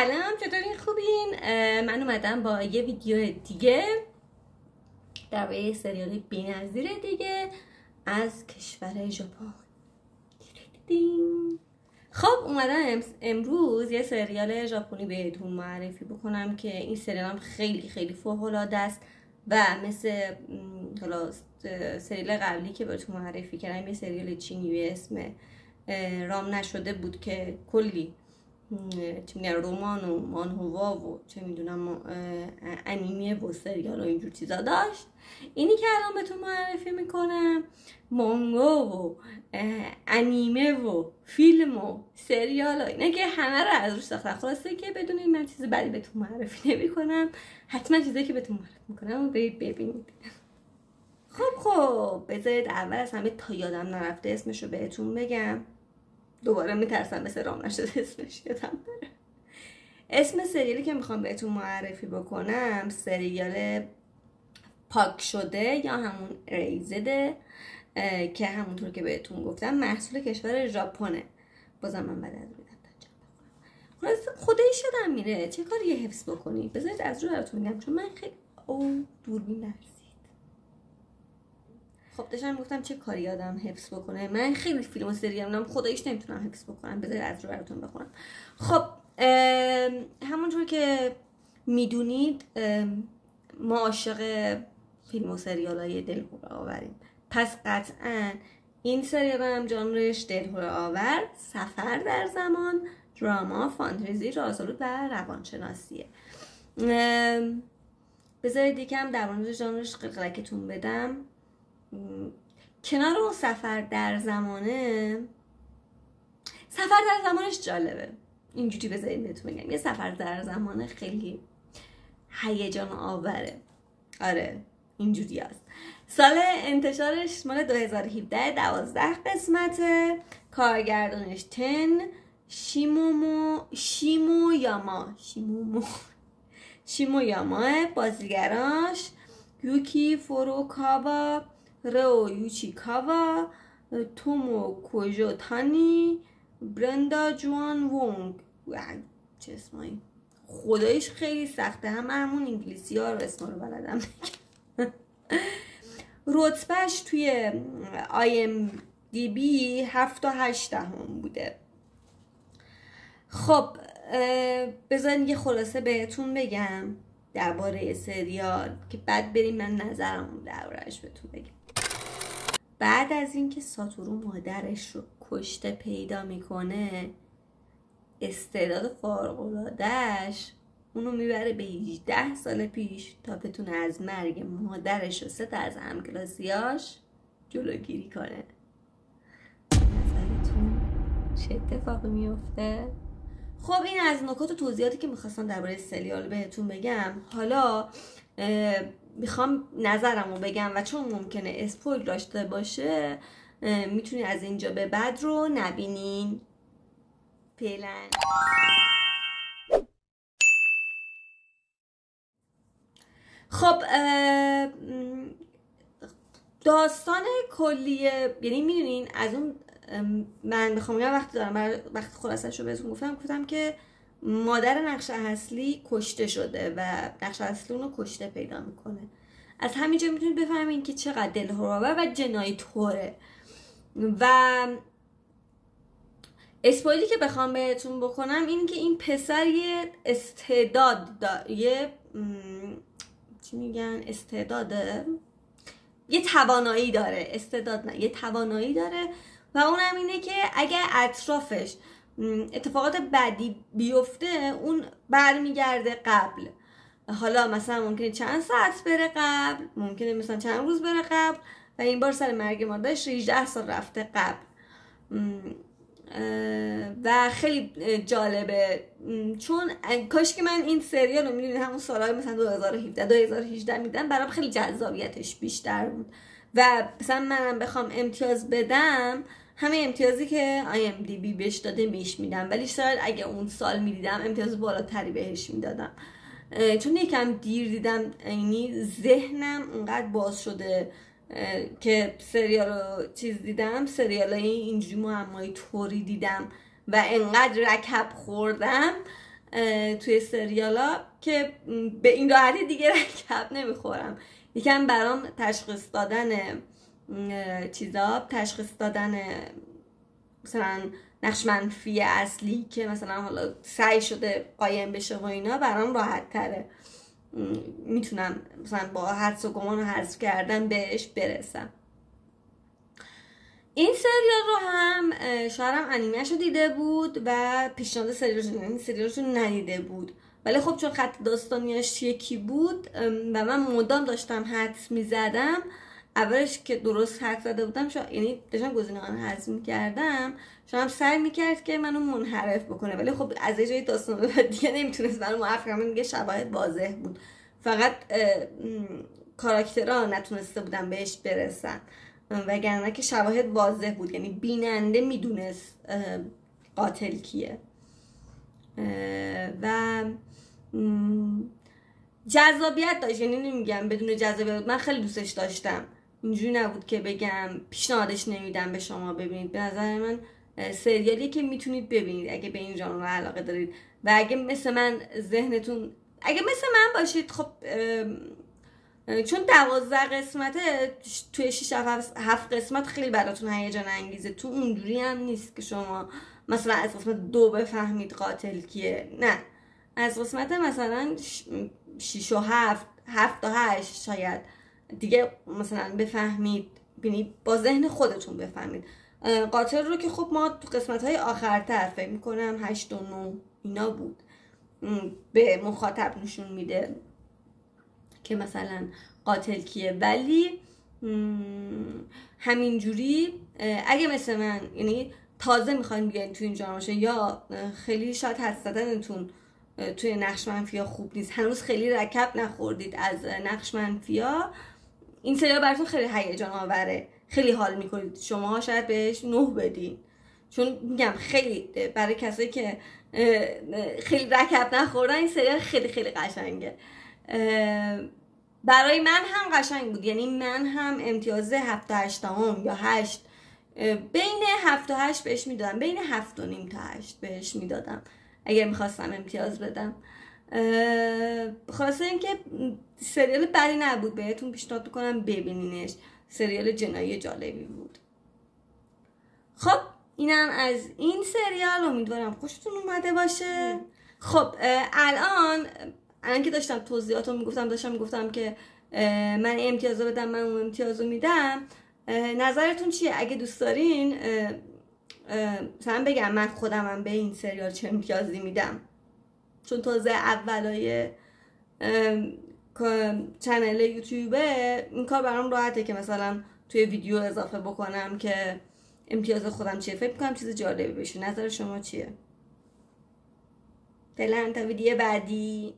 سلام، چطورین؟ خوبین؟ من اومدم با یه ویدیو دیگه درباره سریال بی‌نظیر دیگه از کشور ژاپن. خب اومدم امروز یه سریال ژاپنی بهتون معرفی بکنم که این سریال هم خیلی خیلی فوق‌العاده است و مثل حالا سریال قبلی که بهتون معرفی کردم یه سریال چینی به اسم رام نشده بود که کلی چه میگن رمان و مانهوا و چه میدونم انیمه و سریال و اینجور چیزا داشت. اینی که الان بهتون معرفی میکنم مانگا و انیمه و فیلم و سریال و اینه که همه رو از روش ساختن. خلاصه که بدونید من چیز بعدی بهتون معرفی نمیکنم، حتما چیزی که بهتون معرفی میکنم و برید ببینید. خب بذارید اول از همه تا یادم نرفته اسمشو بهتون بگم. دوباره میترسم مثل رام نشده اسمش یادم بره. اسم سریالی که میخوام بهتون معرفی بکنم سریال پاک شده یا همون ریزده که همونطور که بهتون گفتم محصول کشور ژاپنه. بازم من بعد از خودش یادم میره چه کاری حفظ بکنی. بذارید از رو براتون میگم چون من خیلی دوربین نرسید. خب داشتم گفتم چه کاری یادم حفظ بکنه. من خیلی فیلم و سریال میدونم خداییش نمیتونم حفظ بکنم. بذارید از رو براتون بخونم. خب همونطور که میدونید ما عاشق فیلم و سریال های دلهره آوریم، پس قطعا این سریال هم جانرش دلهره آور، سفر در زمان، دراما، فانتزی، رازآلود و روانشناسیه. بذارید یکم در مورد جانرش قلقلکتون بدم. کنار اون سفر در زمانش جالبه. اینجوری بذارید بهتون بگم یه سفر در زمان خیلی هیجان آوره. آره اینجوری هست. سال انتشارش مال 2017، 12 قسمته. کارگردانش شیمو یاما. بازیگراش یوکی فوروکاوا، رو یوچیکاوا، تومو کوژو تانی، برندا جوان وونگ. چه اسمایی خدایش خیلی سخته. همون انگلیسی ها رو اسم رو بلدم. رتبهش توی IMDb 7.8 بوده. خب بذارید یه خلاصه بهتون بگم درباره سریال که بعد بریم من نظرمو درباره‌اش بهتون بگم. بعد از اینکه ساتورو مادرش رو کشته پیدا میکنه، استعداد فارغ‌العاده‌اش اونو میبره به 18 سال پیش تا بتونه از مرگ مادرش و 3 تا از همکلاسیاش جلوگیری کنه. نظرتون چه اتفاقی میفته؟ خب این از نکات و توضیحاتی که میخواستم درباره سریال بهتون بگم. حالا میخوام نظرمو بگم و چون ممکنه اسپویل داشته باشه میتونی از اینجا به بعد رو نبینین فعلا. خب داستان کلیه، یعنی میدونین از اون من میخوام بگم وقتی خلاصش رو بهتون گفتم که مادر نقش اصلی کشته شده و نقش اصلی اونو کشته پیدا میکنه. از همینجا میتونید بفهمین که چقدر دلهره‌آور و جنایی طوره. و اسپویلی که بخوام بهتون بکنم این که این پسر یه استعداد یه توانایی داره. استعداد نه، یه توانایی داره و اونم اینه که اگه اطرافش اتفاقات بدی بیفته اون برمیگرده قبل. حالا مثلا ممکنه چند ساعت بره قبل، ممکنه مثلا چند روز بره قبل و این بار سر مرگ مادرش 18 سال رفته قبل. و خیلی جالبه چون کاش که من این سریال رو میدونید همون سالهای مثلا 2017 2018 میدم برام خیلی جذابیتش بیشتر بود و مثلا منم بخوام امتیاز بدم همه امتیازی که IMDb بهش داده بهش میدم، ولی شاید اگه اون سال میدیدم امتیاز بالاتری بهش میدادم چون یکم دیر دیدم. یعنی ذهنم اونقدر باز شده که سریال رو دیدم، سریال های اینجوری معمایی طوری دیدم و انقدر رکب خوردم توی سریالا که به این راحتی دیگه رکب نمیخورم. یکم برام تشخیص دادن تشخیص دادن مثلا نقش منفی اصلی که مثلا حالا سعی شده قایم بشه و اینا برام راحت تره، میتونم مثلا با حدس و گمان و حذف کردن بهش برسم. این سریال رو هم شوهرم انیمه‌اش رو دیده بود و پیشنهاد سریالش رو ندیده بود، ولی خب چون خط داستانیش یکی بود و من مدام داشتم حدس میزدم، اولش که درست حدس زده بودم یعنی داشتم گزینه‌ها رو حذف می‌کردم، شاید سعی می‌کرد که منو منحرف بکنه، ولی خب از یه جای داستان به بعد دیگه نمیتونست منو منحرف کنه، دیگه شواهد واضح بود، فقط کاراکترها نتونسته بودن بهش برسن، وگرنه که شواهد واضح بود، یعنی بیننده میدونست قاتل کیه. و جذابیت داشت، یعنی نمیگم بدون جذابیت، من خیلی دوستش داشتم، اینجوری نبود که بگم پیشنهادش نمیدم به شما ببینید. به نظر من سریالی که میتونید ببینید اگه به این ژانر علاقه دارید و اگه مثل من باشید، خب چون 12 قسمته توی 6-7 قسمت خیلی براتون هیجان انگیزه، تو اونجوری هم نیست که شما مثلا از قسمت 2 بفهمید قاتل کیه، نه، از قسمت مثلا 6 و 7 تا 8 شاید دیگه مثلا بفهمید، بینی با ذهن خودتون بفهمید قاتل رو، که خب ما تو قسمت های آخرتر فکر میکنم 8 و 9 اینا بود به مخاطب نشون میده که مثلا قاتل کیه، ولی همینجوری اگه مثل من یعنی تازه میخواین بیاین تو این ژانر باشه یا خیلی شاید حدس زدنتون توی نقش منفیا خوب نیست، هنوز خیلی رکب نخوردید از نقش منفیا، این سریال براتون خیلی هیجان آوره، خیلی حال میکنید، شماها شاید بهش 9 بدین، چون میگم خیلی برای کسایی که خیلی رکب نخوردن این سریال خیلی خیلی قشنگه. برای من هم قشنگ بود، یعنی من هم امتیاز 7 تا 8 یا 8 بین 7 تا 8 بهش میدادم، بین 7 و نیم تا 8 بهش میدادم اگر میخواستم امتیاز بدم. خلاصه اینکه سریال بدی نبود، بهتون پیشنهاد میکنم ببینینش، سریال جنایی جالبی بود. خب اینم از این سریال، امیدوارم خوشتون اومده باشه. خب الان که داشتم توضیحاتو میگفتم که من امتیازو بدم، من اون امتیازو میدم، نظرتون چیه؟ اگه دوست دارین مثلا بگم من خودمم به این سریال چه امتیازی میدم، چون تازه اولای چنل یوتیوبه این کار برام راحته که مثلا توی ویدیو اضافه بکنم که امتیاز خودم چیه، فکر میکنم چیز جالبی بشه. نظر شما چیه؟ فعلا تا ویدیو بعدی.